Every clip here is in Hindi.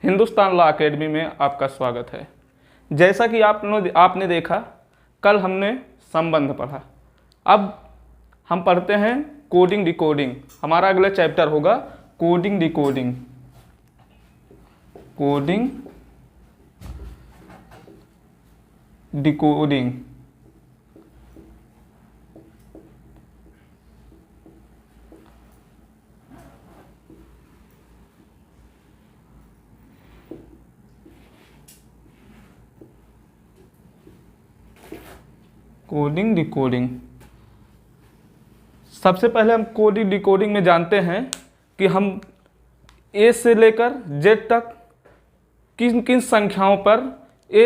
हिंदुस्तान लॉ एकेडमी में आपका स्वागत है। जैसा कि आपने देखा, कल हमने संबंध पढ़ा। अब हम पढ़ते हैं कोडिंग डिकोडिंग। हमारा अगला चैप्टर होगा coding decoding. Coding decoding. Coding decoding. सबसे पहले हम कोडिंग डिकोडिंग में जानते हैं कि हम ए से लेकर जेड तक किन किन संख्याओं पर ए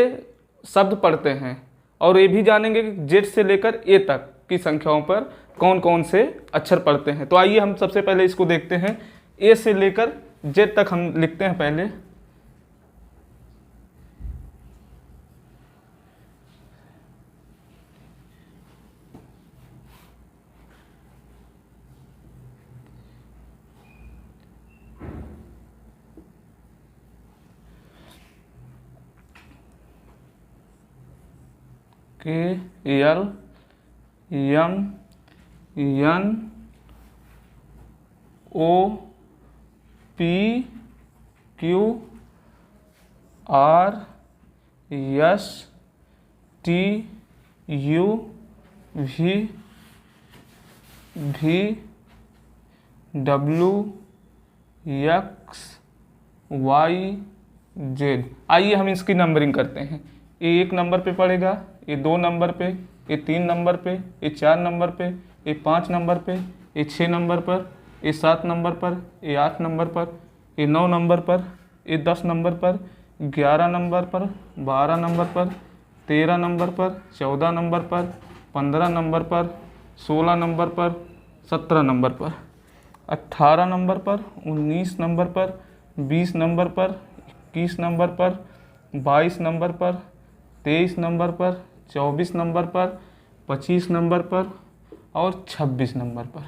शब्द पढ़ते हैं, और ये भी जानेंगे कि जेड से लेकर ए तक की संख्याओं पर कौन कौन से अक्षर पढ़ते हैं। तो आइए हम सबसे पहले इसको देखते हैं। ए से लेकर जेड तक हम लिखते हैं पहले। K L M N O P Q R S T U V W X Y Z. आइए हम इसकी नंबरिंग करते हैं। ये 1 नंबर पे पड़ेगा, ये 2 नंबर पे, ये 3 नंबर पे, ये 4 नंबर पे, ये 5 नंबर पे, ये 6 नंबर पर, ये 7 नंबर पर, ये 8 नंबर पर, ये 9 नंबर पर, ये 10 नंबर पर, 11 नंबर पर, 12 नंबर पर, 13 नंबर पर, 14 नंबर पर, 15 नंबर पर, 16 नंबर पर, 17 नंबर पर, 18 नंबर पर, 19 नंबर पर, 20 नंबर पर, 21 नंबर पर, 22 नंबर पर, 23 नंबर पर, 24 नंबर पर, 25 नंबर पर और 26 नंबर पर।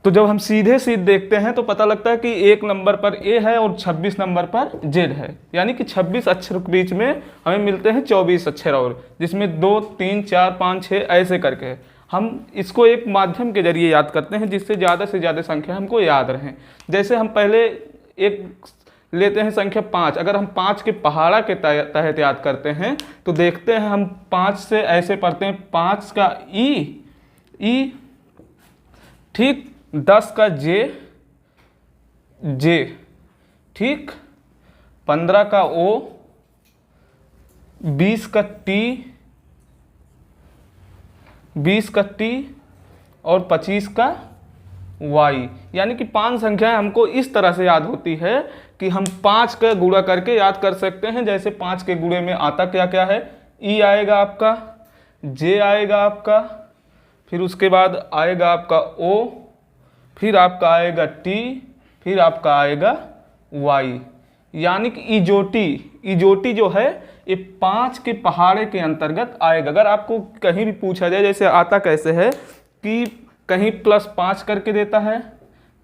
तो जब हम सीधे देखते हैं तो पता लगता है कि 1 नंबर पर ए है और 26 नंबर पर जेड है, यानी कि 26 अक्षर के बीच में हमें मिलते हैं 24 अक्षर, और जिसमें 2, 3, 4, 5, 6 ऐसे करके हम इसको एक माध्यम के जरिए याद करते हैं, जिससे ज़्यादा से ज़्यादा संख्या हमको याद रहें। जैसे हम पहले एक लेते हैं संख्या 5। अगर हम 5 के पहाड़ा के तहत याद करते हैं तो देखते हैं हम 5 से ऐसे पढ़ते हैं। 5 का ई, ठीक, 10 का जे, ठीक, 15 का ओ, 20 का टी और 25 का वाई। यानी कि 5 संख्याएं हमको इस तरह से याद होती है कि हम 5 का गुणा करके याद कर सकते हैं। जैसे 5 के गुणे में आता क्या क्या है? ई आएगा आपका, जे आएगा आपका, फिर उसके बाद आएगा आपका ओ, फिर आपका आएगा टी, फिर आपका आएगा वाई। यानी कि इजोटी जो है ये 5 के पहाड़े के अंतर्गत आएगा। अगर आपको कहीं भी पूछा जाए जैसे आता कैसे है कि कहीं +5 करके देता है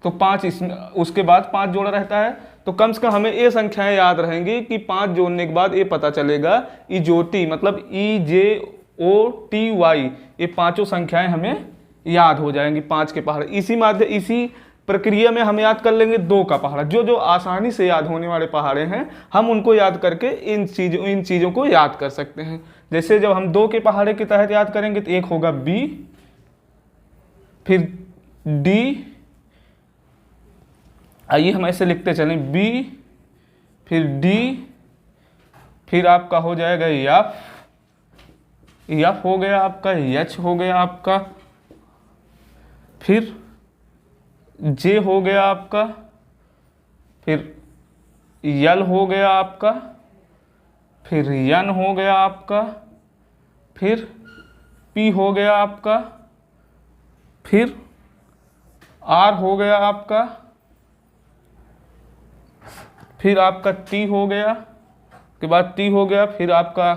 तो 5 इसमें, उसके बाद 5 जोड़ा रहता है, तो कम से कम हमें ये संख्याएं याद रहेंगी कि 5 जोड़ने के बाद ये पता चलेगा इजोटी, मतलब EJOTY, ये 5 संख्याएं हमें याद हो जाएंगी 5 के पहाड़े। इसी प्रक्रिया में हम याद कर लेंगे 2 का पहाड़ा। जो आसानी से याद होने वाले पहाड़े हैं हम उनको याद करके इन चीज़ों को याद कर सकते हैं। जैसे जब हम 2 के पहाड़े के तहत याद करेंगे तो एक होगा बी, फिर डी, आइए हम ऐसे लिखते चलें, बी, फिर डी, फिर आपका हो जाएगा एफ हो गया आपका, एच हो गया आपका, फिर जे हो गया आपका, फिर यल हो गया आपका, फिर यन हो गया आपका, फिर पी हो गया आपका, फिर आर हो गया आपका, फिर आपका टी हो गया, के बाद टी हो गया, फिर आपका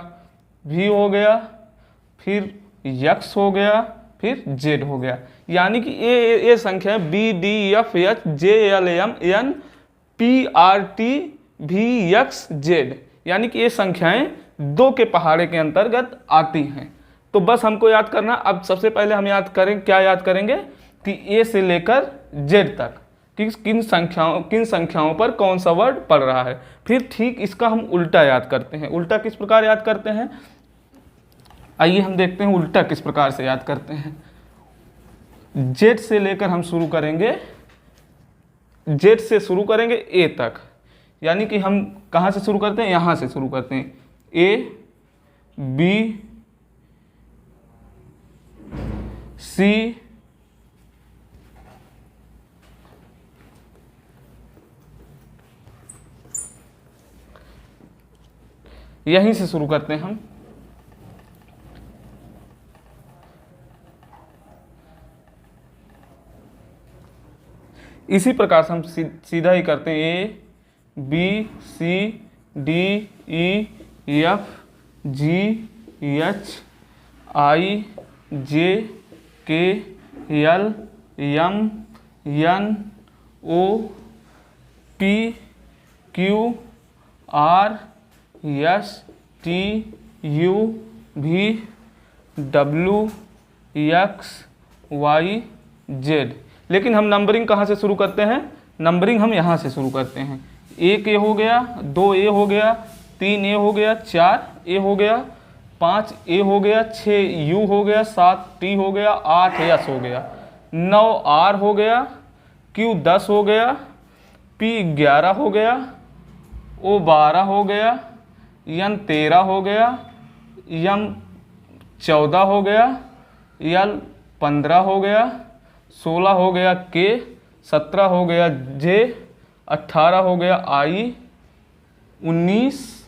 वी हो गया, फिर यक्स हो गया, फिर जेड हो गया। यानी कि ये संख्या B D F H J L M N P R T VXZ, यानी कि ये संख्याएं 2 के पहाड़े के अंतर्गत आती हैं। तो बस हमको याद करना, अब सबसे पहले हम याद करें, क्या याद करेंगे कि A से लेकर Z तक किन संख्याओं पर कौन सा वर्ड पड़ रहा है। फिर ठीक इसका हम उल्टा याद करते हैं। उल्टा किस प्रकार याद करते हैं, आइए हम देखते हैं उल्टा किस प्रकार से याद करते हैं। Z से लेकर हम शुरू करेंगे, Z से शुरू करेंगे A तक, यानी कि हम कहाँ से शुरू करते हैं, यहाँ से शुरू करते हैं। A B C यहीं से शुरू करते हैं हम। इसी प्रकार से हम सीधा ही करते हैं। A B C D E F G H I J K L M N O P Q R S T U V W X Y Z। लेकिन हम नंबरिंग कहाँ से शुरू करते हैं, नंबरिंग हम यहाँ से शुरू करते हैं। 1 A हो गया, 2 A हो गया, 3 A हो गया, 4 A हो गया, 5 A हो गया, 6 U हो गया, 7 T हो गया, 8 S हो गया, 9 R हो गया, Q 10 हो गया, P 11 हो गया, O 12 हो गया, N 13 हो गया, M 14 हो गया, L 15 हो गया, 16 हो गया, K 17 हो गया, J 18 हो गया, I 19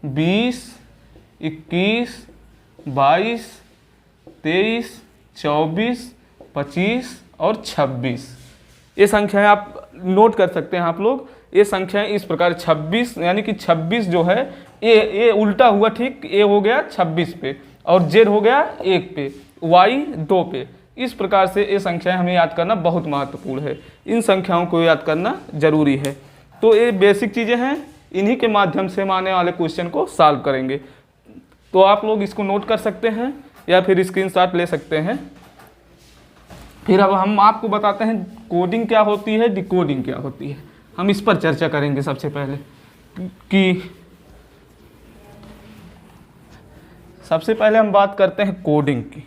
20 21 22 23 24 25 और 26। ये संख्याएं आप नोट कर सकते हैं आप लोग। ये संख्याएं इस प्रकार 26, यानी कि 26 जो है ए उल्टा हुआ, ठीक। ए हो गया 26 पे और Z हो गया 1 पे, Y 2 पे। इस प्रकार से ये संख्याएं हमें याद करना बहुत महत्वपूर्ण है। इन संख्याओं को याद करना जरूरी है। तो ये बेसिक चीज़ें हैं, इन्हीं के माध्यम से हम आने वाले क्वेश्चन को सॉल्व करेंगे। तो आप लोग इसको नोट कर सकते हैं या फिर स्क्रीनशॉट ले सकते हैं। फिर अब हम आपको बताते हैं कोडिंग क्या होती है, डिकोडिंग क्या होती है। हम इस पर चर्चा करेंगे सबसे पहले कि सबसे पहले हम बात करते हैं कोडिंग की।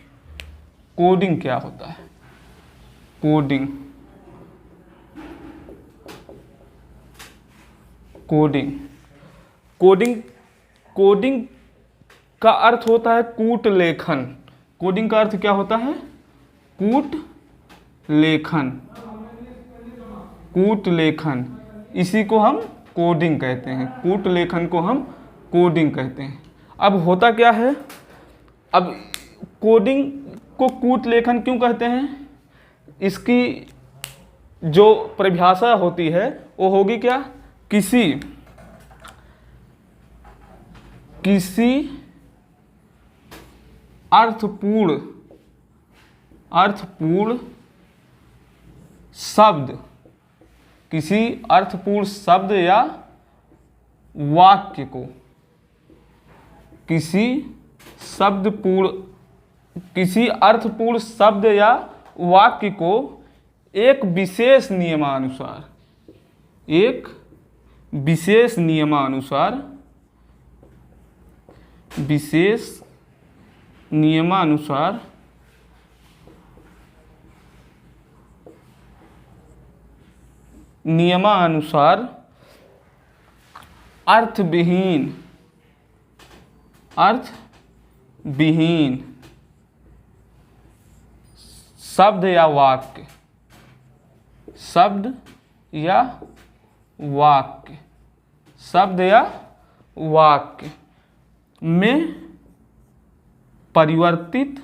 कोडिंग क्या होता है, कोडिंग कोडिंग कोडिंग कोडिंग का अर्थ होता है कूट लेखन। कोडिंग का अर्थ क्या होता है, कूट लेखन। कूट लेखन, इसी को हम कोडिंग कहते हैं। कूट लेखन को हम कोडिंग कहते हैं। अब होता क्या है, अब कोडिंग को कूट लेखन क्यों कहते हैं, इसकी जो परिभाषा होती है वो होगी क्या, किसी अर्थपूर्ण शब्द, किसी अर्थपूर्ण शब्द या वाक्य को, किसी अर्थपूर्ण शब्द या वाक्य को एक विशेष नियमानुसार अर्थविहीन शब्द या वाक्य में परिवर्तित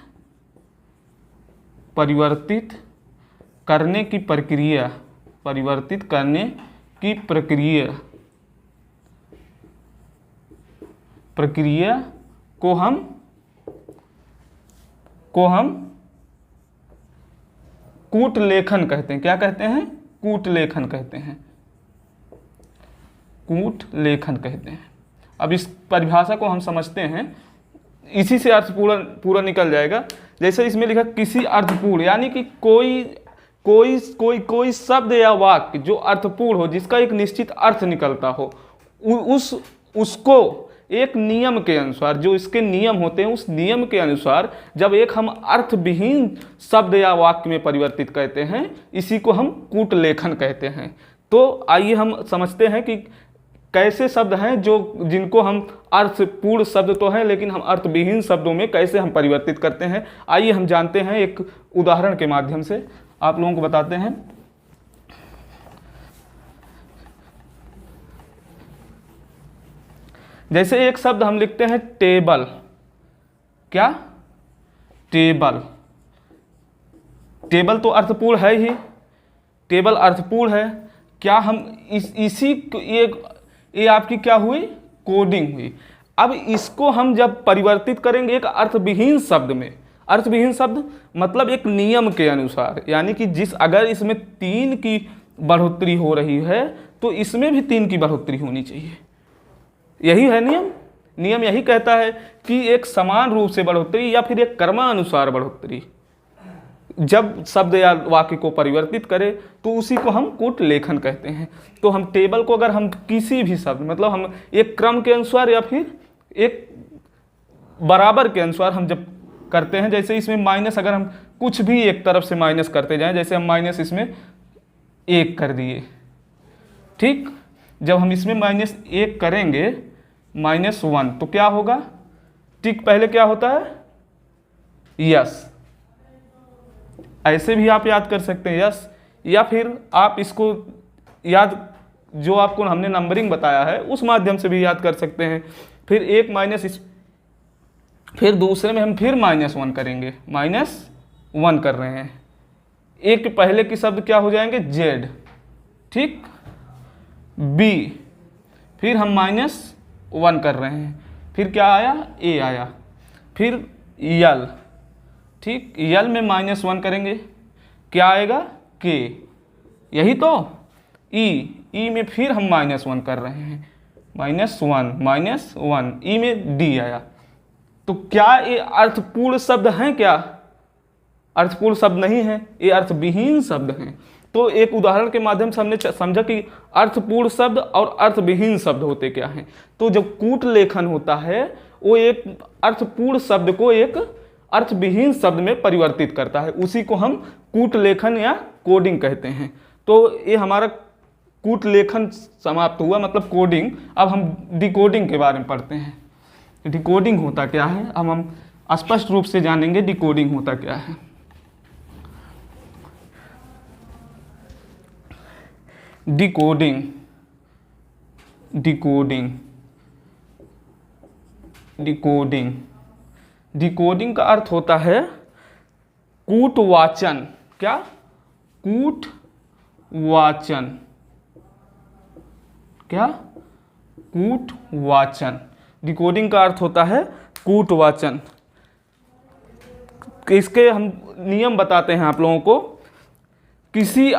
करने की प्रक्रिया को हम कूट लेखन कहते हैं। क्या कहते हैं, कूट लेखन कहते हैं। कूट लेखन कहते हैं। अब इस परिभाषा को हम समझते हैं, इसी से अर्थ पूरा निकल जाएगा। जैसे इसमें लिखा किसी अर्थपूर्ण, यानी कि कोई शब्द या वाक्य जो अर्थपूर्ण हो, जिसका एक निश्चित अर्थ निकलता हो, उसको एक नियम के अनुसार, जो इसके नियम होते हैं उस नियम के अनुसार जब एक हम अर्थविहीन शब्द या वाक्य में परिवर्तित करते हैं, इसी को हम कूट लेखन कहते हैं। तो आइए हम समझते हैं कि कैसे शब्द हैं जिनको हम अर्थपूर्ण शब्द तो हैं, लेकिन हम अर्थविहीन शब्दों में कैसे हम परिवर्तित करते हैं। आइए हम जानते हैं, एक उदाहरण के माध्यम से आप लोगों को बताते हैं। जैसे एक शब्द हम लिखते हैं टेबल। क्या? टेबल। टेबल तो अर्थपूर्ण है ही, टेबल अर्थपूर्ण है। क्या हम ये आपकी क्या हुई? कोडिंग हुई। अब इसको हम जब परिवर्तित करेंगे एक अर्थविहीन शब्द में, अर्थविहीन शब्द मतलब एक नियम के अनुसार, यानी कि अगर इसमें 3 की बढ़ोतरी हो रही है तो इसमें भी 3 की बढ़ोतरी होनी चाहिए। यही है नियम। नियम यही कहता है कि एक समान रूप से बढ़ोतरी या फिर एक क्रमानुसार बढ़ोतरी जब शब्द या वाक्य को परिवर्तित करे तो उसी को हम कूट लेखन कहते हैं। तो हम टेबल को अगर हम किसी भी शब्द, मतलब हम एक क्रम के अनुसार या फिर एक बराबर के अनुसार हम जब करते हैं, जैसे इसमें माइनस, अगर हम कुछ भी एक तरफ से माइनस करते जाएं, जैसे हम माइनस इसमें 1 कर दिए, ठीक, जब हम इसमें -1 करेंगे -1 तो क्या होगा? ठीक, पहले क्या होता है? यस। ऐसे भी आप याद कर सकते हैं, यस, या फिर आप इसको याद, जो आपको हमने नंबरिंग बताया है उस माध्यम से भी याद कर सकते हैं। फिर एक माइनस, फिर दूसरे में हम फिर -1 करेंगे, -1 कर रहे हैं। एक पहले की शब्द क्या हो जाएंगे? जेड, ठीक, बी, फिर हम -1 कर रहे हैं, फिर क्या आया? ए आया, फिर यल, ठीक, यल में -1 करेंगे, क्या आएगा? के, यही तो। ई में फिर हम -1 कर रहे हैं, -1, ई में डी आया। तो क्या ये अर्थपूर्ण शब्द हैं? क्या अर्थपूर्ण शब्द नहीं है, ये अर्थविहीन शब्द हैं। तो एक उदाहरण के माध्यम से हमने समझा कि अर्थपूर्ण शब्द और अर्थविहीन शब्द होते क्या हैं। तो जब कूट लेखन होता है वो एक अर्थपूर्ण शब्द को एक अर्थविहीन शब्द में परिवर्तित करता है, उसी को हम कूट लेखन या कोडिंग कहते हैं। तो ये हमारा कूट लेखन समाप्त हुआ, मतलब कोडिंग। अब हम डिकोडिंग के बारे में पढ़ते हैं। डिकोडिंग होता क्या है, अब हम स्पष्ट रूप से जानेंगे डिकोडिंग होता क्या है। डिकोडिंग, डिकोडिंग, डिकोडिंग, डिकोडिंग का अर्थ होता है कूटवाचन। क्या? कूटवाचन। क्या? कूटवाचन। डिकोडिंग का अर्थ होता है कूटवाचन। इसके हम नियम बताते हैं आप लोगों को। किसी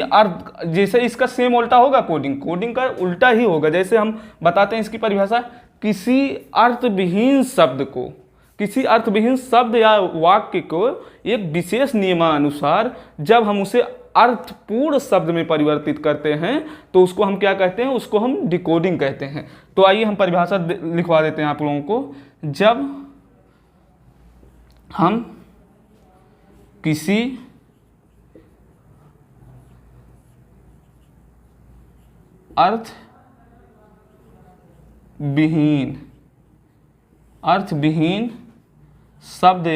अर्थ, जैसे इसका सेम उल्टा होगा कोडिंग का उल्टा ही होगा। जैसे हम बताते हैं इसकी परिभाषा, किसी अर्थविहीन शब्द या वाक्य को एक विशेष नियमानुसार जब हम उसे अर्थपूर्ण शब्द में परिवर्तित करते हैं तो उसको हम क्या कहते हैं? उसको हम डिकोडिंग कहते हैं। तो आइए हम परिभाषा लिखवा देते हैं आप लोगों को। जब हम किसी अर्थविहीन शब्द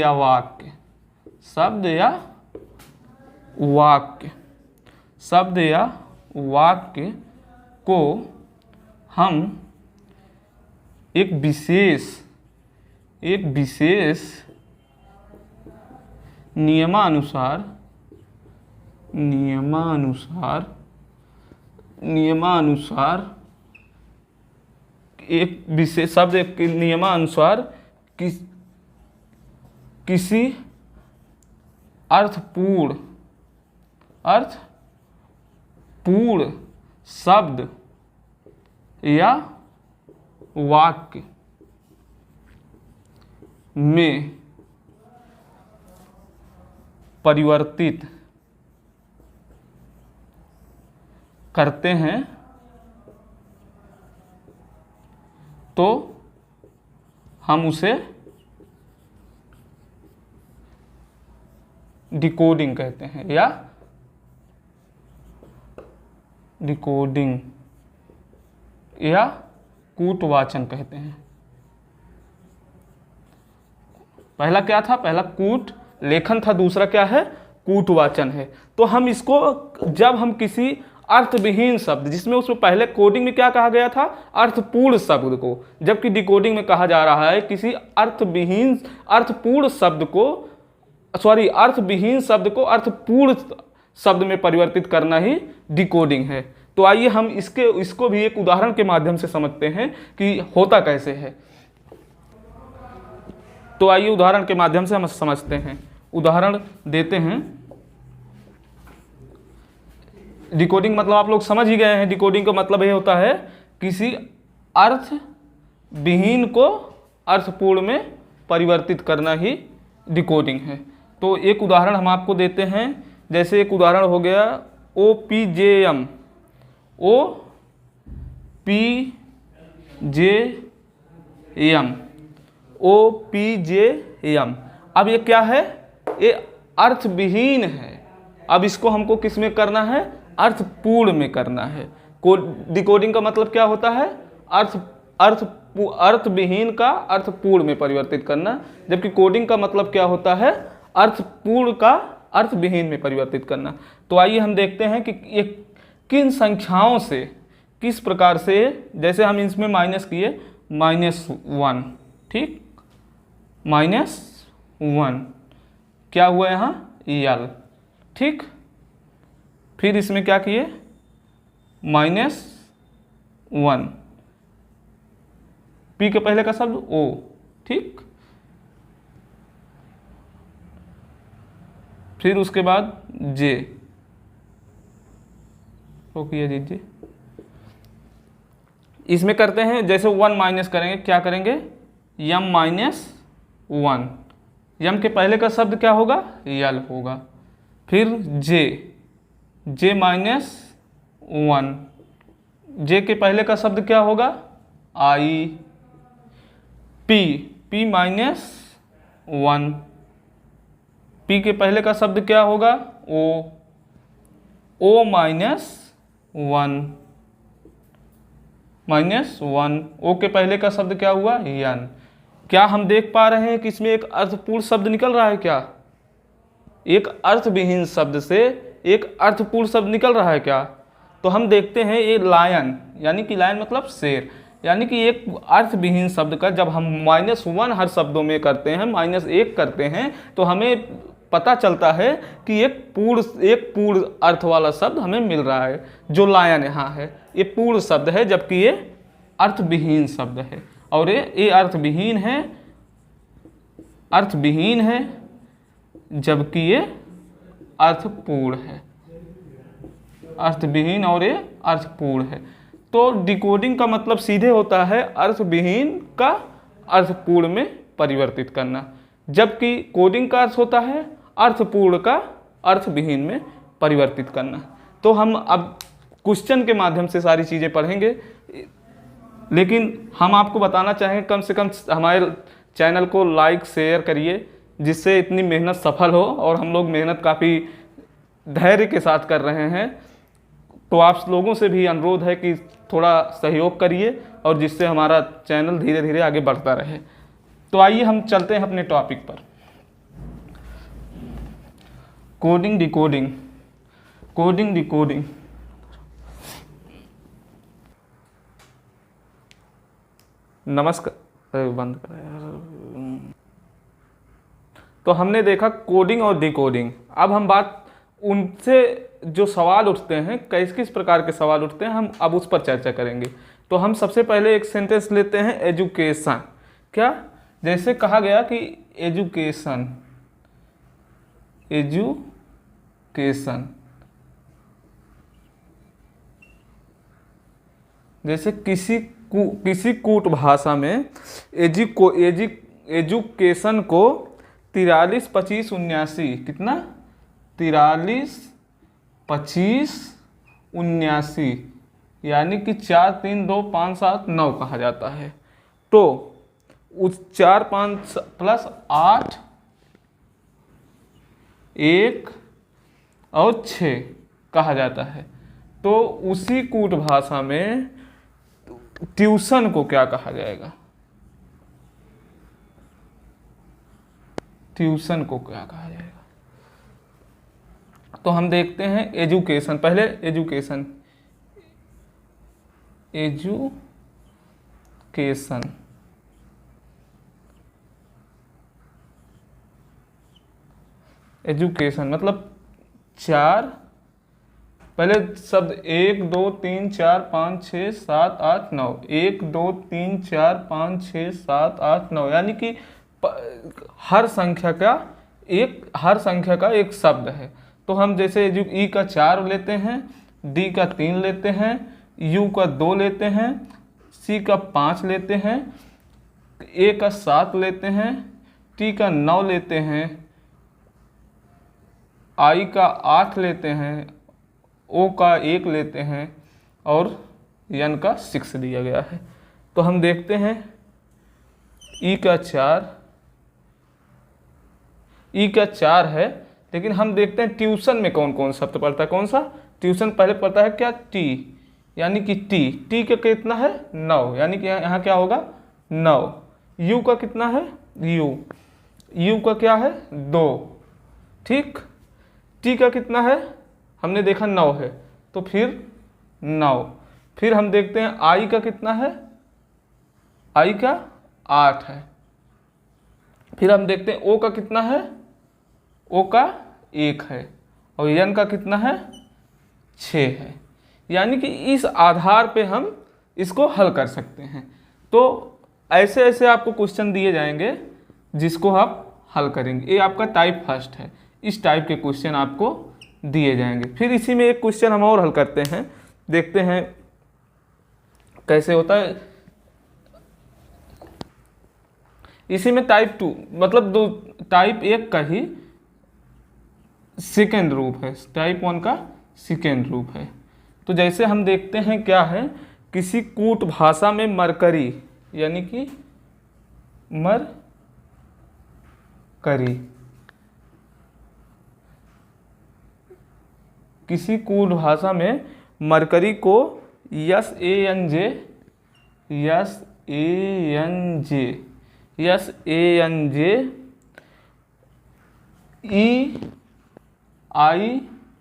या वाक्य को हम एक विशेष नियमानुसार एक विशेष शब्द के नियमानुसार किसी अर्थपूर्ण पूर्ण शब्द या वाक्य में परिवर्तित करते हैं तो हम उसे डिकोडिंग कहते हैं या डिकोडिंग या कूटवाचन कहते हैं। पहला क्या था? पहला कूट लेखन था, दूसरा क्या है? कूटवाचन है। तो हम इसको जब हम किसी अर्थविहीन शब्द, जिसमें उसमें पहले कोडिंग में क्या कहा गया था? अर्थपूर्ण शब्द को, जबकि डिकोडिंग में कहा जा रहा है किसी अर्थपूर्ण शब्द को अर्थपूर्ण शब्द में परिवर्तित करना ही डिकोडिंग है। तो आइए हम इसको भी एक उदाहरण के माध्यम से समझते हैं कि होता कैसे है। तो आइए उदाहरण के माध्यम से हम समझते हैं। उदाहरण देते हैं। डिकोडिंग मतलब आप लोग समझ ही गए हैं। डिकोडिंग का मतलब ये होता है किसी अर्थ विहीन को अर्थपूर्ण में परिवर्तित करना ही डिकोडिंग है। तो एक उदाहरण हम आपको देते हैं। जैसे एक उदाहरण हो गया OPJM, OPJM। अब ये क्या है? ये अर्थविहीन है। अब इसको हमको किस में करना है? अर्थपूर्ण में करना है। डिकोडिंग का मतलब क्या होता है? अर्थविहीन का अर्थपूर्ण में परिवर्तित करना, जबकि कोडिंग का मतलब क्या होता है? अर्थपूर्ण का अर्थविहीन में परिवर्तित करना। तो आइए हम देखते हैं कि ये किन संख्याओं से किस प्रकार से, जैसे हम इसमें माइनस किए -1, ठीक, -1 क्या हुआ यहाँ? यल, ठीक। फिर इसमें क्या किए? -1, पी के पहले का शब्द ओ, ठीक। फिर उसके बाद जे, रोकिए दीजिए। इसमें करते हैं जैसे 1 माइनस करेंगे, क्या करेंगे? M-1, यम के पहले का शब्द क्या होगा? यल होगा। फिर जे -1, जे के पहले का शब्द क्या होगा? आई। पी -1, पी के पहले का शब्द क्या होगा? ओ -1, ओ के पहले का शब्द क्या हुआ? यन। क्या हम देख पा रहे हैं कि इसमें एक अर्थपूर्ण शब्द निकल रहा है? क्या एक अर्थविहीन शब्द से एक अर्थपूर्ण शब्द निकल रहा है क्या? तो हम देखते हैं ये लायन, यानी कि लायन मतलब शेर, यानी कि एक अर्थविहीन शब्द का जब हम -1 हर शब्दों में करते हैं, -1 करते हैं, तो हमें पता चलता है कि एक पूर्ण अर्थ वाला शब्द हमें मिल रहा है। जो लायन यहाँ है ये पूर्ण शब्द है, जबकि ये अर्थविहीन शब्द है। और ये अर्थविहीन है जबकि ये अर्थपूर्ण है। अर्थविहीन और ये अर्थपूर्ण है। तो डिकोडिंग का मतलब सीधे होता है अर्थविहीन का अर्थपूर्ण में परिवर्तित करना, जबकि कोडिंग का अर्थ होता है अर्थपूर्ण का अर्थविहीन में परिवर्तित करना। तो हम अब क्वेश्चन के माध्यम से सारी चीज़ें पढ़ेंगे, लेकिन हम आपको बताना चाहेंगे कम से कम हमारे चैनल को लाइक शेयर करिए, जिससे इतनी मेहनत सफल हो। और हम लोग मेहनत काफ़ी धैर्य के साथ कर रहे हैं, तो आप लोगों से भी अनुरोध है कि थोड़ा सहयोग करिए, और जिससे हमारा चैनल धीरे धीरे आगे बढ़ता रहे। तो आइए हम चलते हैं अपने टॉपिक पर। Coding decoding. नमस्कार, बंद कर यार। तो हमने देखा कोडिंग और डिकोडिंग। अब हम बात उनसे जो सवाल उठते हैं, किस प्रकार के सवाल उठते हैं, हम अब उस पर चर्चा करेंगे। तो हम सबसे पहले एक सेंटेंस लेते हैं, एजुकेशन। क्या? जैसे कहा गया कि एजुकेशन जैसे किसी कूट भाषा में एजुकेशन को 43, 25, 79 कितना 43, 25, 79 यानी कि 4, 3, 2, 5, 7, 9 कहा जाता है। तो उस 4, 5 प्लस 8, 1 और 6 कहा जाता है। तो उसी कूट भाषा में ट्यूशन को क्या कहा जाएगा? ट्यूशन को क्या कहा जाएगा? तो हम देखते हैं एजुकेशन, पहले एजुकेशन मतलब 4, पहले शब्द 1, 2, 3, 4, 5, 6, 7, 8, 9, 1, 2, 3, 4, 5, 6, 7, 8, 9 यानी कि हर संख्या का एक शब्द है। तो हम जैसे ई का 4 लेते हैं, डी का 3 लेते हैं, यू का 2 लेते हैं, सी का 5 लेते हैं, ए का 7 लेते हैं, टी का 9 लेते हैं, आई का 8 लेते हैं, ओ का 1 लेते हैं और एन का 6 दिया गया है। तो हम देखते हैं ई का 4 है, लेकिन हम देखते हैं ट्यूशन में कौन कौन शब्द पढ़ता है। कौन सा ट्यूशन? पहले पढ़ता है क्या? टी, यानी कि टी का कितना है? 9, यानी कि यहाँ क्या होगा? 9। यू का कितना है? यू का क्या है? 2, ठीक। टी का कितना है? हमने देखा 9 है, तो फिर 9। फिर हम देखते हैं आई का कितना है? आई का 8 है। फिर हम देखते हैं ओ का कितना है? ओ का 1 है और एन का कितना है? 6 है। यानी कि इस आधार पे हम इसको हल कर सकते हैं। तो ऐसे ऐसे आपको क्वेश्चन दिए जाएंगे जिसको आप हल करेंगे। ये आपका टाइप फर्स्ट है, इस टाइप के क्वेश्चन आपको दिए जाएंगे। फिर इसी में एक क्वेश्चन हम और हल करते हैं, देखते हैं कैसे होता है। इसी में टाइप 2 मतलब टाइप 1 का ही सेकेंड रूप है, टाइप 1 का सेकेंड रूप है। तो जैसे हम देखते हैं क्या है, किसी कूट भाषा में मरकरी यानी कि मरकरी, किसी कूट भाषा में मरकरी को SANJ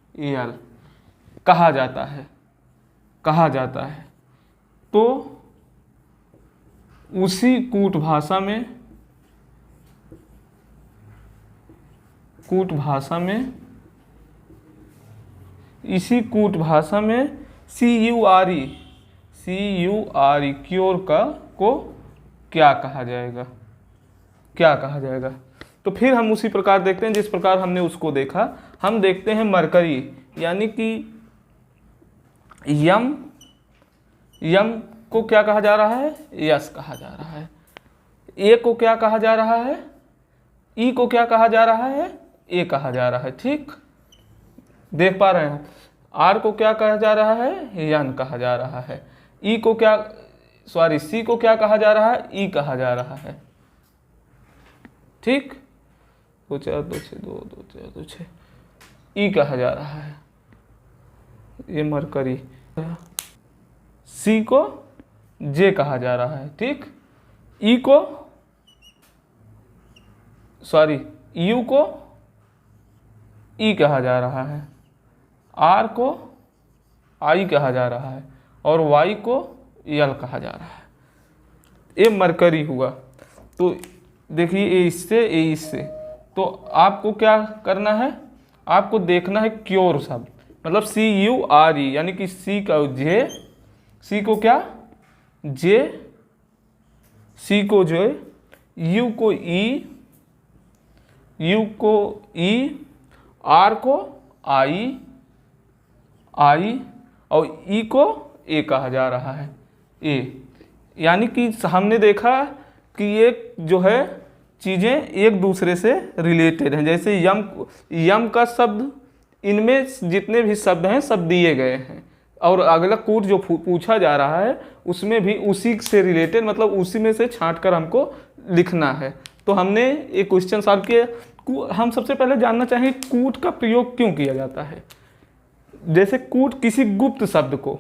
EIAL कहा जाता है। तो उसी कूट भाषा में इसी कूट भाषा में CURE क्योर को क्या कहा जाएगा? तो फिर हम उसी प्रकार देखते हैं जिस प्रकार हमने उसको देखा। हम देखते हैं मरकरी यानी कि यम को क्या कहा जा रहा है? यस कहा जा रहा है। ए को क्या कहा जा रहा है? ई को क्या कहा जा रहा है? ए कहा जा रहा है, ठीक। देख पा रहे हैं। आर को क्या कहा जा रहा है? यन कहा जा रहा है। सी को क्या कहा जा रहा है? ई कहा जा रहा है, ठीक। 2 4 2 6 2 2 4 2 6 ई कहा जा रहा है, ये मरकरी। सी को जे कहा जा रहा है, ठीक। यू को ई कहा जा रहा है, आर को आई कहा जा रहा है और वाई को यल कहा जा रहा है। ये मरकरी हुआ। तो देखिए ए इससे तो आपको क्या करना है? आपको देखना है क्योर शब्द, मतलब CURE यानी कि सी का जे, सी को क्या? जे, सी को जो, यू को ई, आर को आई और ई को ए कहा जा रहा है। ए। यानी कि हमने देखा कि ये जो है चीज़ें एक दूसरे से रिलेटेड हैं। जैसे यम का शब्द, इनमें जितने भी शब्द हैं सब दिए गए हैं, और अगला कूट जो पूछा जा रहा है उसमें भी उसी से रिलेटेड, मतलब उसी में से छांट कर हमको लिखना है। तो हमने एक क्वेश्चन सॉल्व किया। हम सबसे पहले जानना चाहेंगे कूट का प्रयोग क्यों किया जाता है। जैसे कूट किसी गुप्त शब्द को,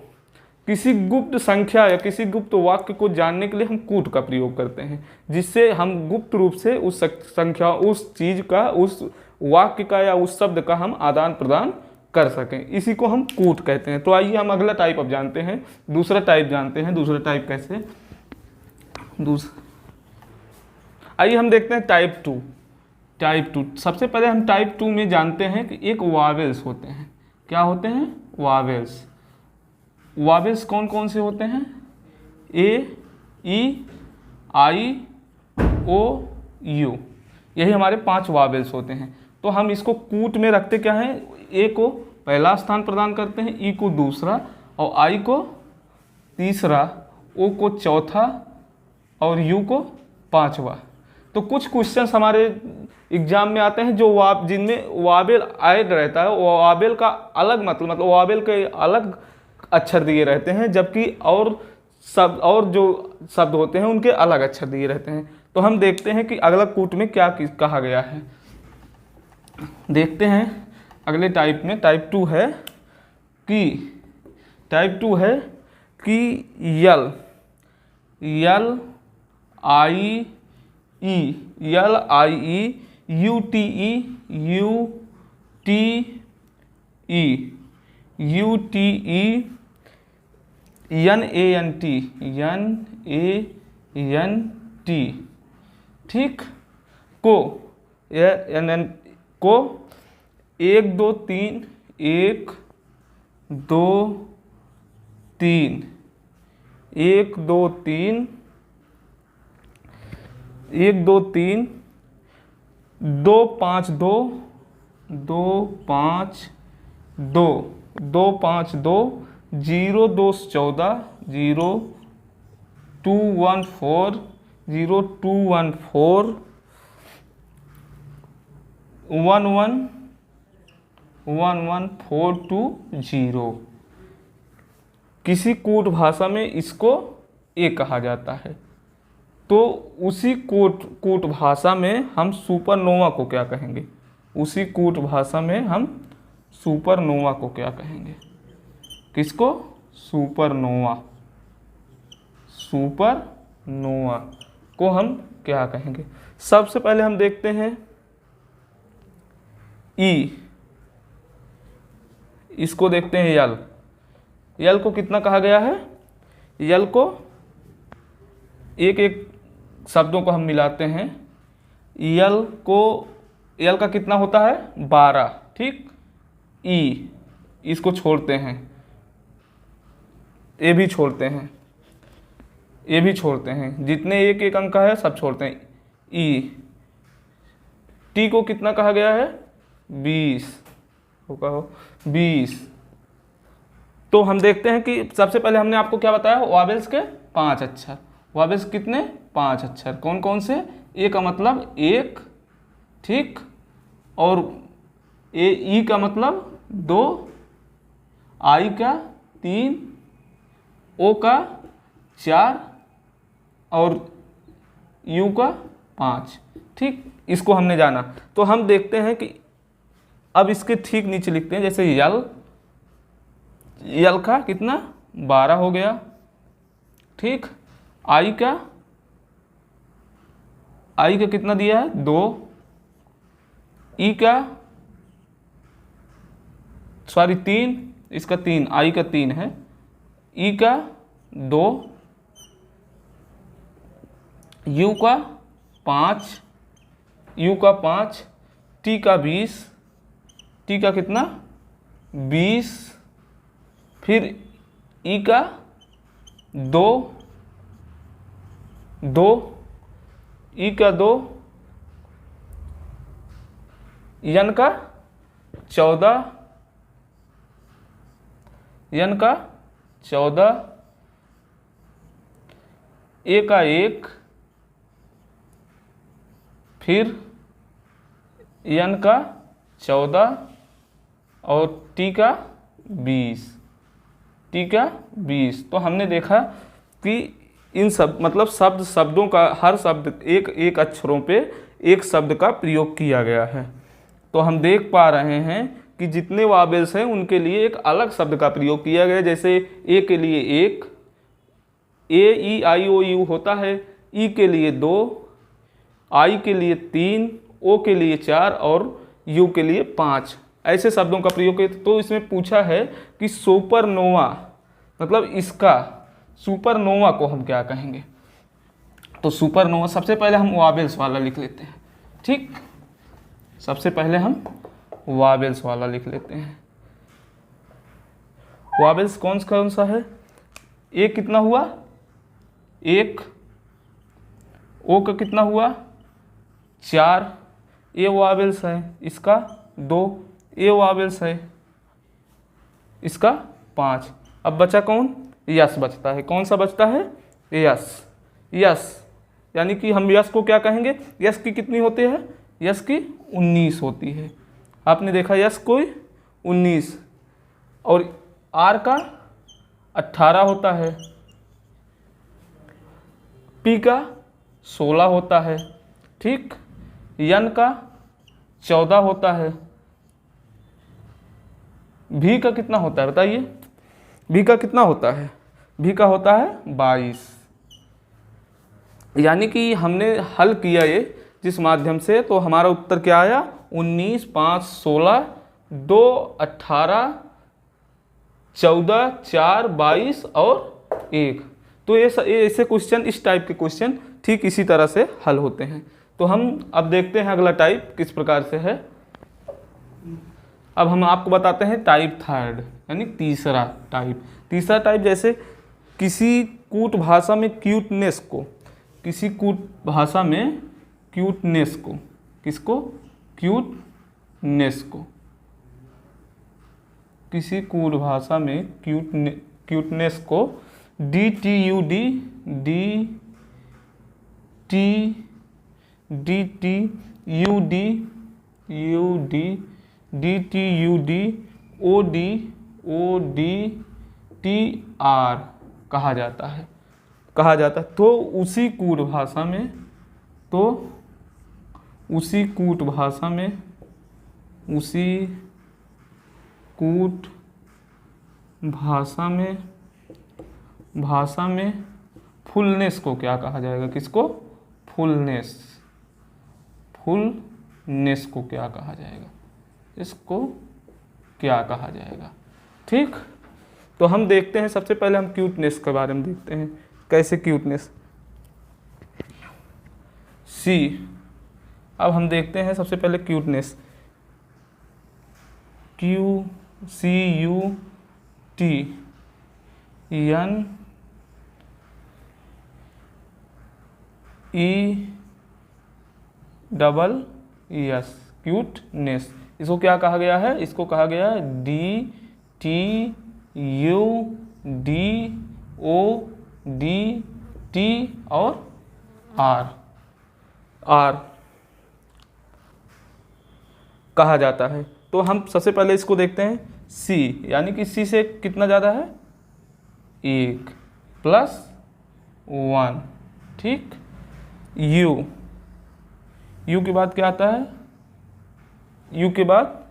किसी गुप्त संख्या या किसी गुप्त वाक्य को जानने के लिए हम कूट का प्रयोग करते हैं, जिससे हम गुप्त रूप से उस संख्या, उस चीज़ का, उस वाक्य का या उस शब्द का हम आदान प्रदान कर सकें। इसी को हम कूट कहते हैं। तो आइए हम अगला टाइप अब जानते हैं, दूसरा टाइप जानते हैं। दूसरा टाइप कैसे, आइए हम देखते हैं टाइप टू। टाइप टू, सबसे पहले हम टाइप टू में जानते हैं कि एक वावेल्स होते हैं। क्या होते हैं? वावेल्स। वावेल्स कौन कौन से होते हैं? ए, ई, आई, ओ, यू, यही हमारे 5 वावेल्स होते हैं। तो हम इसको कूट में रखते क्या है? ए को पहला स्थान प्रदान करते हैं, ई को दूसरा, और आई को तीसरा, ओ को चौथा, और यू को 5वां। तो कुछ क्वेश्चंस हमारे एग्जाम में आते हैं जो जिनमें वावेल ऐड रहता है, वो वावेल का अलग मतलब वावेल के अलग अक्षर दिए रहते हैं, जबकि और जो शब्द होते हैं उनके अलग अक्षर दिए रहते हैं। तो हम देखते हैं कि अगला कूट में क्या कहा गया है। देखते हैं अगले टाइप में। टाइप टू है कि L, I E, U T E, N A N T, ठीक, को 1 2 3, 1 2 3, 1 2 3, 1 2 3, 2 5 2, 2 5 2, 2 5 2, 0 2 14, 0 2 1 4, 0 2 1 4, 1 1 1 1 4 2 0। किसी कूट भाषा में इसको ए कहा जाता है। तो उसी कूट भाषा में हम सुपरनोवा को क्या कहेंगे? उसी कूट भाषा में हम सुपरनोवा को क्या कहेंगे? किसको? सुपरनोवा। सुपरनोवा को हम क्या कहेंगे? सबसे पहले हम देखते हैं ई, इसको देखते हैं यल। यल को कितना कहा गया है? यल को एक एक शब्दों को हम मिलाते हैं। यल का कितना होता है? 12, ठीक। ई, इसको छोड़ते हैं, ए भी छोड़ते हैं, ए भी छोड़ते हैं, जितने एक एक अंक है सब छोड़ते हैं। ई, टी को कितना कहा गया है? 20 होगा, 20। तो हम देखते हैं कि सबसे पहले हमने आपको क्या बताया? वावेल्स के 5 अक्षर। वावेल्स कितने? 5 अक्षर। कौन कौन से? ए का मतलब 1, ठीक, और ई का मतलब 2, आई का 3, ओ का 4, और यू का 5, ठीक। इसको हमने जाना। तो हम देखते हैं कि अब इसके ठीक नीचे लिखते हैं, जैसे यल का कितना? 12 हो गया, ठीक। आई का कितना दिया है? 2। ई का 3, इसका 3, आई का 3 है। ई का 2, यू का 5, टी का 20, टी का कितना? 20, फिर ई का 2, ई का 2, यन का 14, ए का 1, फिर एन का 14 और टी का 20, टी का 20। तो हमने देखा कि इन सब मतलब शब्दों का हर शब्द एक एक अक्षरों पे एक शब्द का प्रयोग किया गया है। तो हम देख पा रहे हैं कि जितने वावेल्स हैं उनके लिए एक अलग शब्द का प्रयोग किया गया है। जैसे ए के लिए 1, ए ई आई ओ यू होता है, ई के लिए 2, आई के लिए 3, ओ के लिए 4 और यू के लिए 5, ऐसे शब्दों का प्रयोग किया। तो इसमें पूछा है कि सुपरनोवा मतलब इसका सुपरनोवा को हम क्या कहेंगे। तो सुपरनोवा सबसे पहले हम वावेल्स वाला लिख लेते हैं। ठीक, सबसे पहले हम वावेल्स वाला लिख लेते हैं। वावेल्स कौन सा है। ए कितना हुआ 1, ओ का कितना हुआ 4, ए वावेल्स है, इसका 2, ए वावेल्स है, इसका 5। अब बचा कौन, यस बचता है। कौन सा बचता है, यस। यस यानी कि हम यस को क्या कहेंगे, यस की कितनी होती है, यस की 19 होती है। आपने देखा यस कोई 19 और आर का 18 होता है, पी का 16 होता है, ठीक, यन का 14 होता है, भी का कितना होता है बताइए, भी का कितना होता है, भी का होता है 22। यानी कि हमने हल किया ये जिस माध्यम से, तो हमारा उत्तर क्या आया 19, 5, 16, 2, 18, 14, 4, 22 और 1। तो ये ऐसे क्वेश्चन, इस टाइप के क्वेश्चन ठीक इसी तरह से हल होते हैं। तो हम अब देखते हैं अगला टाइप किस प्रकार से है। अब हम आपको बताते हैं टाइप थर्ड यानी तीसरा टाइप। तीसरा टाइप जैसे किसी कूट भाषा में क्यूटनेस को, किसी कूट भाषा में क्यूटनेस को, किसको, क्यूटनेस को, किसी कूट भाषा में क्यूटनेस को DTUD, DTUD, ODTR कहा जाता है, तो उसी कूट भाषा में, तो उसी कूट भाषा में, उसी कूट भाषा में फुलनेस को क्या कहा जाएगा, किसको, फुलनेस, फुलनेस को क्या कहा जाएगा, इसको क्या कहा जाएगा। ठीक, तो हम देखते हैं सबसे पहले हम क्यूटनेस के बारे में देखते हैं कैसे क्यूटनेस सी। अब हम देखते हैं सबसे पहले क्यूटनेस, QCUTNES, क्यूटनेस। इसको क्या कहा गया है, इसको कहा गया है DTUDODT और R कहा जाता है। तो हम सबसे पहले इसको देखते हैं C, यानी कि C से कितना ज़्यादा है 1 + 1, ठीक। U के बाद क्या आता है, U के बाद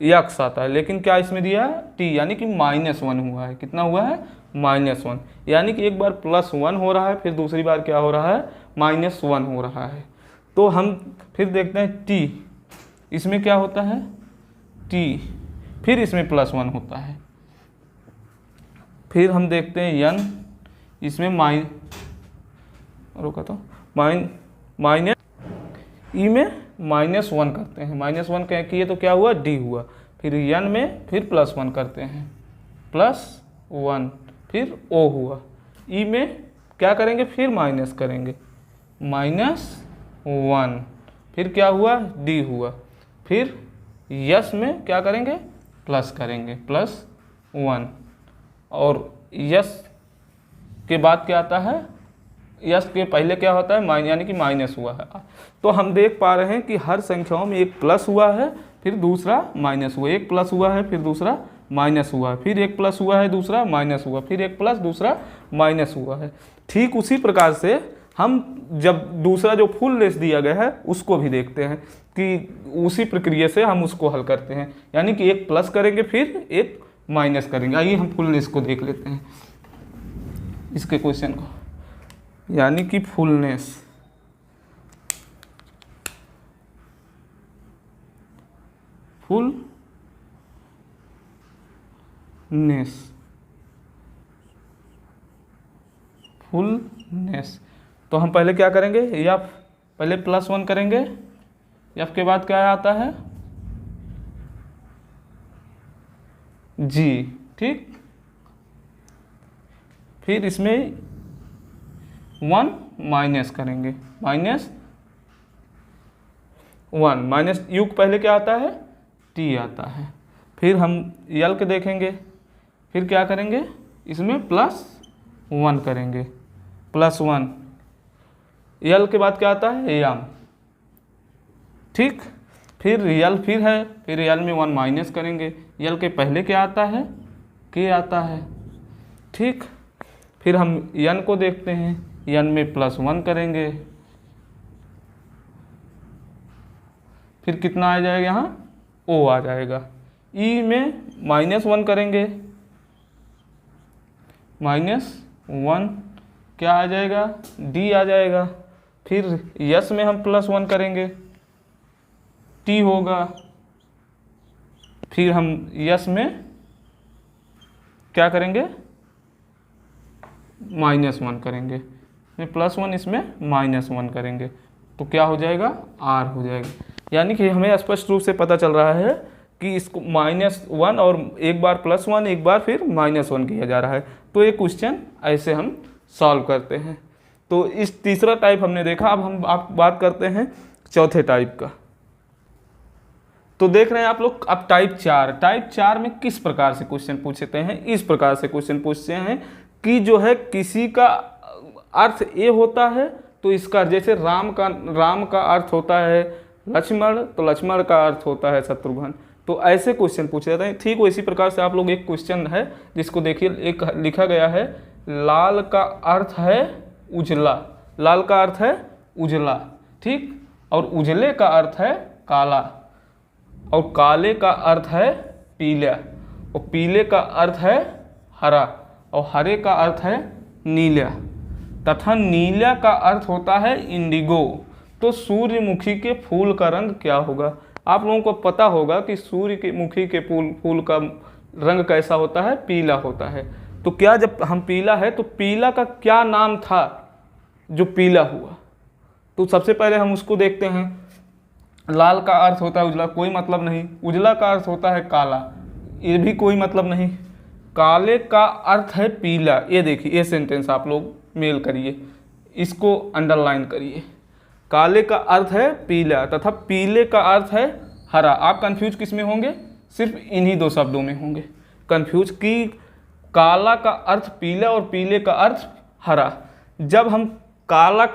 यक्स आता है, लेकिन क्या इसमें दिया है T, यानी कि -1 हुआ है। कितना हुआ है, -1, यानी कि एक बार +1 हो रहा है, फिर दूसरी बार क्या हो रहा है, -1 हो रहा है। तो हम फिर देखते हैं T, इसमें क्या होता है T, फिर इसमें +1 होता है। फिर हम देखते हैं N, इसमें ई में -1 करते हैं, -1 किए तो क्या हुआ, D हुआ। फिर N में फिर +1 करते हैं, +1, फिर O हुआ। ई में क्या करेंगे, फिर माइनस करेंगे, -1, फिर क्या हुआ, D हुआ। फिर यस में क्या करेंगे, प्लस करेंगे, +1, और यस के बाद क्या आता है, यस के पहले क्या होता है, यानी कि माइनस हुआ है। तो हम देख पा रहे हैं कि हर संख्याओं में एक प्लस हुआ है फिर दूसरा माइनस हुआ, एक प्लस हुआ है फिर दूसरा माइनस हुआ, फिर एक प्लस हुआ है दूसरा माइनस हुआ, फिर एक प्लस दूसरा माइनस हुआ है। ठीक उसी प्रकार से हम जब दूसरा जो फुल लेस दिया गया है उसको भी देखते हैं कि उसी प्रक्रिया से हम उसको हल करते हैं, यानी कि एक प्लस करेंगे फिर एक माइनस करेंगे। आइए हम फुलनेस को देख लेते हैं इसके क्वेश्चन को, यानी कि फुलनेस। फुलनेस तो हम पहले क्या करेंगे, एफ पहले +1 करेंगे, एफ के बाद क्या आता है जी, ठीक। फिर इसमें 1 माइनस करेंगे, -1 माइनस यू पहले क्या आता है, टी आता है। फिर हम यल के देखेंगे, फिर क्या करेंगे, इसमें +1 करेंगे, +1 यल के बाद क्या आता है, एम, ठीक। फिर यल फिर है, फिर यल में 1 माइनस करेंगे, यल के पहले क्या आता है, के आता है, ठीक। फिर हम यन को देखते हैं, यन में +1 करेंगे, फिर कितना आ जाएगा यहाँ, ओ आ जाएगा। ई में -1 करेंगे, -1 क्या आ जाएगा, डी आ जाएगा। फिर यस में हम +1 करेंगे, टी होगा। फिर हम यस में क्या करेंगे, -1 करेंगे, में +1 इसमें -1 करेंगे, तो क्या हो जाएगा, आर हो जाएगा। यानी कि हमें स्पष्ट रूप से पता चल रहा है कि इसको -1 और एक बार +1 एक बार फिर -1 किया जा रहा है। तो ये क्वेश्चन ऐसे हम सॉल्व करते हैं। तो इस तीसरा टाइप हमने देखा। अब हम बात करते हैं चौथे टाइप का। तो देख रहे हैं आप लोग, अब टाइप 4 में किस प्रकार से क्वेश्चन पूछते हैं, इस प्रकार से क्वेश्चन पूछते हैं कि जो है किसी का अर्थ ए होता है तो इसका, जैसे राम का अर्थ होता है लक्ष्मण, तो लक्ष्मण का अर्थ होता है शत्रुघ्न। तो ऐसे क्वेश्चन पूछे जाते हैं। ठीक उसी प्रकार से आप लोग एक क्वेश्चन है जिसको देखिए, एक लिखा गया है, लाल का अर्थ है उजला, लाल का अर्थ है उजला, ठीक, और उजले का अर्थ है काला, और काले का अर्थ है पीला, और पीले का अर्थ है हरा, और हरे का अर्थ है नीला, तथा नीला का अर्थ होता है इंडिगो। तो सूर्यमुखी के फूल का रंग क्या होगा? आप लोगों को पता होगा कि सूर्यमुखी के फूल का रंग कैसा होता है, पीला होता है। तो क्या जब हम पीला है तो पीला का क्या नाम था जो पीला हुआ? तो सबसे पहले हम उसको देखते हैं। लाल का अर्थ होता है उजला, कोई मतलब नहीं। उजला का अर्थ होता है काला, ये भी कोई मतलब नहीं। काले का अर्थ है पीला, ये देखिए, ये सेंटेंस आप लोग मेल करिए, इसको अंडरलाइन करिए। काले का अर्थ है पीला तथा पीले का अर्थ है हरा। आप कंफ्यूज किस में होंगे? सिर्फ इन्हीं दो शब्दों में होंगे कंफ्यूज, कि काला का अर्थ पीला और पीले का अर्थ हरा। जब हम काला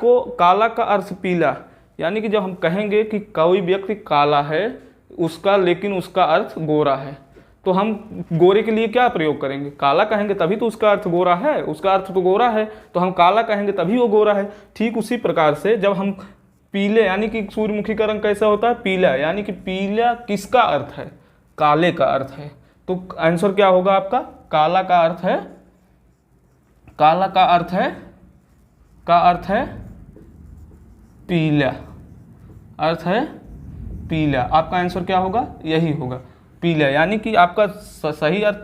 का अर्थ पीला, यानी कि जब हम कहेंगे कि कोई व्यक्ति काला है उसका, लेकिन उसका अर्थ गोरा है, तो हम गोरे के लिए क्या प्रयोग करेंगे? काला कहेंगे तभी तो उसका अर्थ गोरा है, उसका अर्थ तो गोरा है, तो हम काला कहेंगे तभी वो गोरा है। ठीक उसी प्रकार से जब हम पीले, यानी कि सूर्यमुखी का रंग कैसा होता है? पीला, यानी कि पीला किसका अर्थ है? काले का अर्थ है। तो आंसर क्या होगा आपका? काला का अर्थ है, काला का अर्थ है पीला, अर्थ है पीला। आपका आंसर क्या होगा? यही होगा, पीला। यानी कि आपका सही अर्थ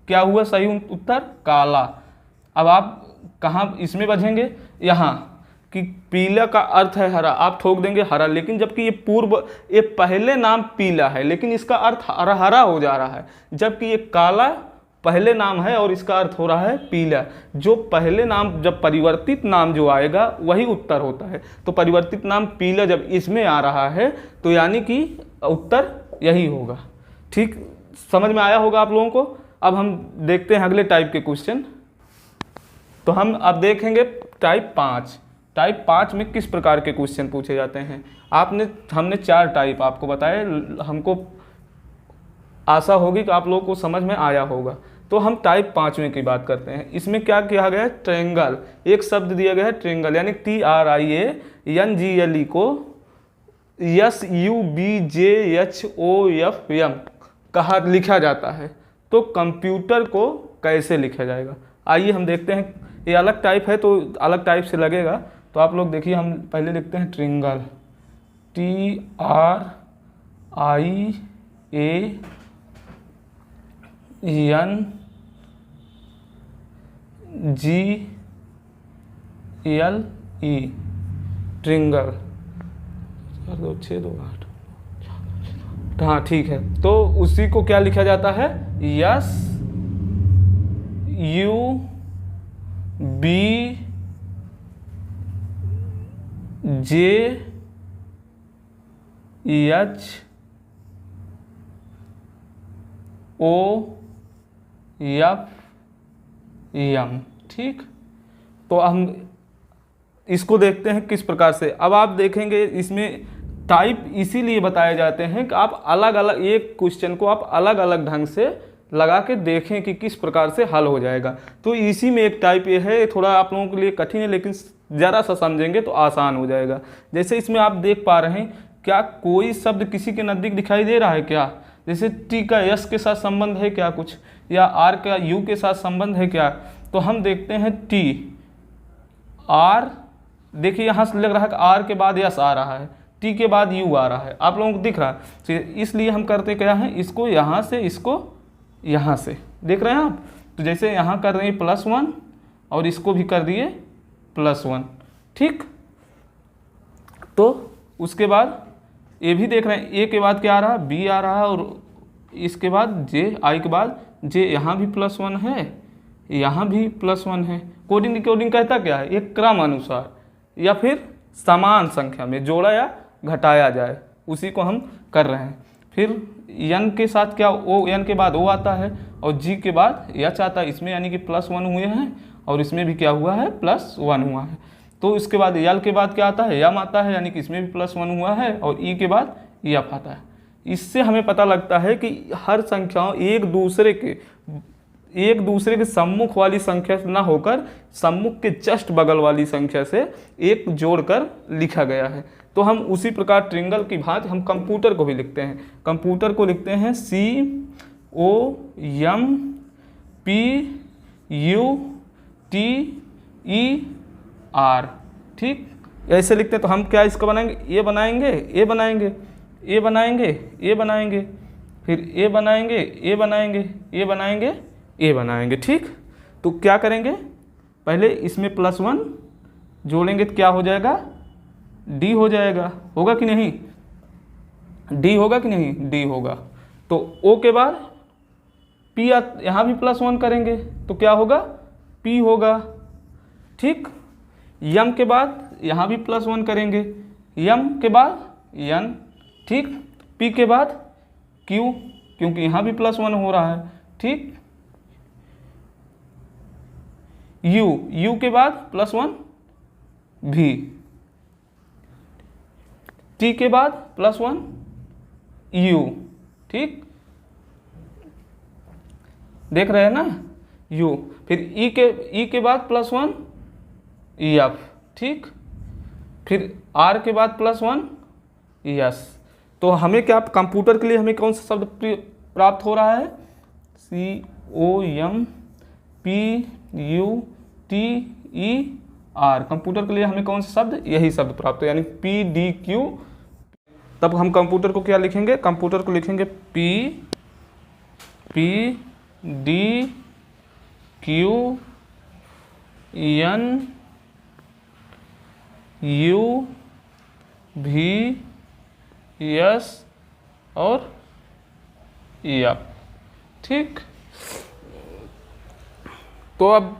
क्या हुआ? सही उत्तर काला। अब आप कहाँ इसमें बचेंगे? यहाँ, कि पीला का अर्थ है हरा, आप ठोक देंगे हरा, लेकिन जबकि ये पहले नाम पीला है लेकिन इसका अर्थ हरा हो जा रहा है, जबकि ये काला पहले नाम है और इसका अर्थ हो रहा है पीला। जो पहले नाम, जब परिवर्तित नाम जो आएगा वही उत्तर होता है। तो परिवर्तित नाम पीला जब इसमें आ रहा है तो यानी कि उत्तर यही होगा। ठीक समझ में आया होगा आप लोगों को। अब हम देखते हैं अगले टाइप के क्वेश्चन। तो हम अब देखेंगे टाइप 5। टाइप 5 में किस प्रकार के क्वेश्चन पूछे जाते हैं। हमने 4 टाइप आपको बताए, हमको आशा होगी कि आप लोगों को समझ में आया होगा। तो हम टाइप 5वें की बात करते हैं। इसमें क्या किया गया है, ट्रायंगल, एक शब्द दिया गया है ट्रायंगल, यानी TRIANGLE को SUBJHOFM कहा लिखा जाता है। तो कंप्यूटर को कैसे लिखा जाएगा, आइए हम देखते हैं। ये अलग टाइप है तो अलग टाइप से लगेगा। तो आप लोग देखिए, हम पहले लिखते हैं ट्रायंगल, TRIANGLE, ट्रायंगल 42628। हाँ ठीक है। तो उसी को क्या लिखा जाता है, SUBJHOFM, ठीक। तो हम इसको देखते हैं किस प्रकार से। अब आप देखेंगे इसमें टाइप इसीलिए बताए जाते हैं कि आप अलग अलग एक क्वेश्चन को आप अलग अलग ढंग से लगा के देखें कि किस प्रकार से हल हो जाएगा। तो इसी में एक टाइप ये है, थोड़ा आप लोगों के लिए कठिन है लेकिन ज़रा सा समझेंगे तो आसान हो जाएगा। जैसे इसमें आप देख पा रहे हैं, क्या कोई शब्द किसी के नज़दीक दिखाई दे रहा है क्या। जैसे टी का यस के साथ संबंध है क्या कुछ, या आर का यू के साथ संबंध है क्या। तो हम देखते हैं टी आर, देखिए यहाँ से लग रहा है कि आर के बाद यस आ रहा है, टी के बाद यू आ रहा है, आप लोगों को दिख रहा है। तो इसलिए हम करते क्या है, इसको यहाँ से, इसको यहाँ से, देख रहे हैं आप। तो जैसे यहाँ कर रहे हैं +1 और इसको भी कर दिए +1, ठीक। तो उसके बाद ये भी देख रहे हैं, ए के बाद क्या आ रहा है, बी आ रहा है, और इसके बाद जे, आई के बाद जे, यहाँ भी +1 है, यहाँ भी +1 है। कोडिंग डिकोडिंग कहता क्या है, एक क्रम अनुसार या फिर समान संख्या में जोड़ा या घटाया जाए, उसी को हम कर रहे हैं। फिर एन के साथ क्या, ओ, एन के बाद ओ आता है और जी के बाद एच आता है, इसमें यानी कि +1 हुए हैं, और इसमें भी क्या हुआ है, +1 हुआ है। तो इसके बाद यल के बाद क्या आता है, यम आता है, यानी कि इसमें भी +1 हुआ है, और ई के बाद यफ आता है। इससे हमें पता लगता है कि हर संख्याओं एक दूसरे के सम्मुख वाली संख्या से ना होकर सम्मुख के जस्ट बगल वाली संख्या से एक जोड़कर लिखा गया है। तो हम उसी प्रकार ट्रायंगल की भांति हम कंप्यूटर को भी लिखते हैं। कंप्यूटर को लिखते हैं COMPUTER, ठीक, ऐसे लिखते हैं। तो हम क्या इसको बनाएंगे, ए बनाएंगे, ए बनाएंगे, ए बनाएंगे, ए बनाएंगे, फिर ए बनाएंगे, ए बनाएंगे, ए बनाएंगे, ए बनाएंगे, ठीक। तो क्या करेंगे, पहले इसमें +1 जोड़ेंगे तो क्या हो जाएगा, डी हो जाएगा, होगा कि नहीं, डी होगा कि नहीं, डी होगा। तो ओ के बाद पी, यहाँ भी +1 करेंगे तो क्या होगा, पी होगा, ठीक। यम के बाद यहाँ भी +1 करेंगे, यम के बाद एन, ठीक। पी के बाद क्यू, क्योंकि यहाँ भी +1 हो रहा है, ठीक। यू, यू के बाद +1 भी, टी के बाद +1 यू, ठीक, देख रहे हैं ना, यू। फिर ई के बाद +1 एफ, ठीक। फिर आर के बाद +1 यस। तो हमें क्या, कंप्यूटर के लिए हमें कौन सा शब्द प्राप्त हो रहा है, COMPUTER। कंप्यूटर के लिए हमें कौन सा शब्द, यही शब्द प्राप्त हो, यानी PDQ। तब हम कंप्यूटर को क्या लिखेंगे, कंप्यूटर को लिखेंगे PDQNUVS और EF, ठीक। तो अब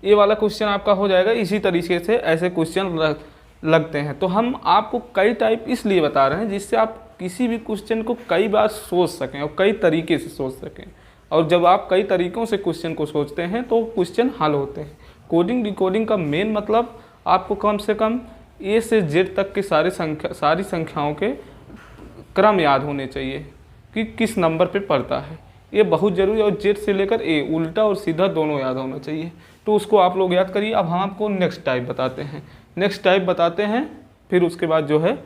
ये वाला क्वेश्चन आपका हो जाएगा। इसी तरीके से ऐसे क्वेश्चन लगते हैं। तो हम आपको कई टाइप इसलिए बता रहे हैं जिससे आप किसी भी क्वेश्चन को कई बार सोच सकें और कई तरीके से सोच सकें। और जब आप कई तरीक़ों से क्वेश्चन को सोचते हैं तो क्वेश्चन हल होते हैं। कोडिंग डिकोडिंग का मेन मतलब आपको कम से कम ए से जेड तक के सारी संख्याओं के क्रम याद होने चाहिए कि किस नंबर पे पड़ता है, ये बहुत ज़रूरी है। और जेड से लेकर ए उल्टा और सीधा दोनों याद होना चाहिए, तो उसको आप लोग याद करिए। अब हम आपको नेक्स्ट टाइप बताते हैं, फिर उसके बाद जो है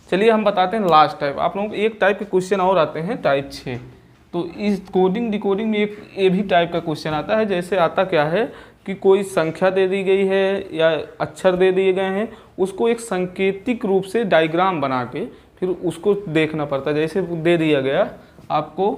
चलिए हम बताते हैं लास्ट टाइप। आप लोगों को एक टाइप के क्वेश्चन और आते हैं, टाइप 6। तो इस कोडिंग डिकोडिंग में एक ये भी टाइप का क्वेश्चन आता है। जैसे आता क्या है कि कोई संख्या दे दी गई है या अक्षर दे दिए गए हैं, उसको एक सांकेतिक रूप से डायग्राम बना के फिर उसको देखना पड़ता है। जैसे दे दिया गया आपको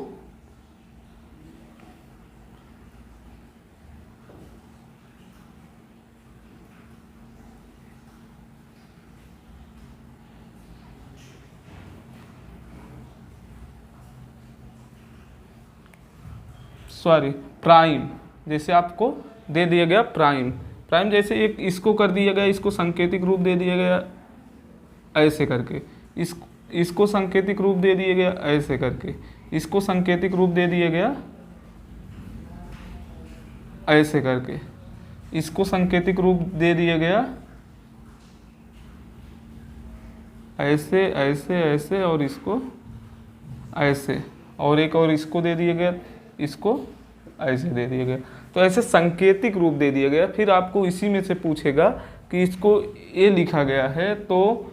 प्राइम, जैसे आपको दे दिया गया प्राइम, जैसे एक इसको कर दिया गया, इसको सांकेतिक रूप दे दिया गया ऐसे करके, इसको सांकेतिक रूप दे दिया गया ऐसे करके, इसको सांकेतिक रूप दे दिया गया ऐसे करके, इसको सांकेतिक रूप दे दिया गया ऐसे ऐसे ऐसे, और इसको ऐसे, और एक और इसको दे दिया गया, इसको ऐसे दे दिया गया। तो ऐसे सांकेतिक रूप दे दिया गया। फिर आपको इसी में से पूछेगा कि इसको ये लिखा गया है, तो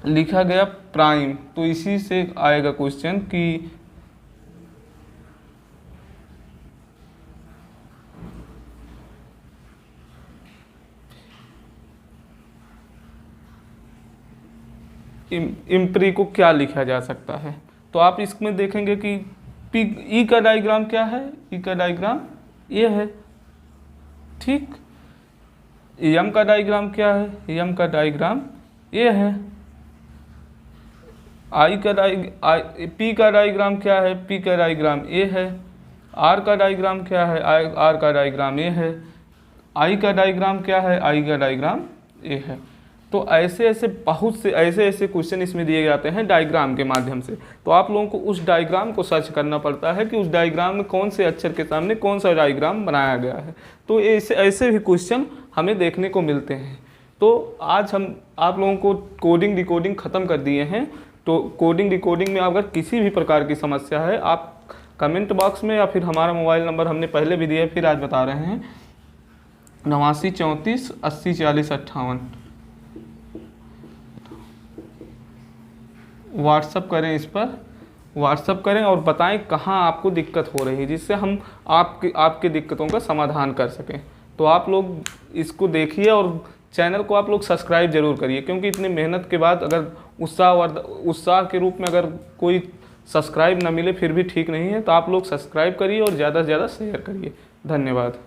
लिखा गया प्राइम, तो इसी से आएगा क्वेश्चन कि इम्प्री को क्या लिखा जा सकता है। तो आप इसमें देखेंगे कि ई का डायग्राम क्या है, ई का डायग्राम ये है, ठीक। एम का डायग्राम क्या है, एम का डायग्राम ये है। पी का डायग्राम क्या है, पी का डायग्राम ये है। आर का डायग्राम क्या है, आर का डायग्राम ये है। आई का डायग्राम क्या है, आई का डायग्राम ये है। तो ऐसे ऐसे बहुत से ऐसे क्वेश्चन इसमें दिए जाते हैं डायग्राम के माध्यम से। तो आप लोगों को उस डायग्राम को सर्च करना पड़ता है कि उस डायग्राम में कौन से अक्षर के सामने कौन सा डायग्राम बनाया गया है। तो ऐसे भी क्वेश्चन हमें देखने को मिलते हैं। तो आज हम आप लोगों को कोडिंग डिकोडिंग ख़त्म कर दिए हैं। तो कोडिंग डिकोडिंग में अगर किसी भी प्रकार की समस्या है, आप कमेंट बॉक्स में या फिर हमारा मोबाइल नंबर हमने पहले भी दिया, फिर आज बता रहे हैं 89 34 80 40 58। व्हाट्सअप करें, इस पर व्हाट्सअप करें और बताएं कहाँ आपको दिक्कत हो रही है, जिससे हम आपके दिक्कतों का समाधान कर सकें। तो आप लोग इसको देखिए और चैनल को आप लोग सब्सक्राइब जरूर करिए, क्योंकि इतनी मेहनत के बाद अगर उत्साह के रूप में अगर कोई सब्सक्राइब ना मिले फिर भी ठीक नहीं है। तो आप लोग सब्सक्राइब करिए और ज़्यादा से ज़्यादा शेयर करिए। धन्यवाद।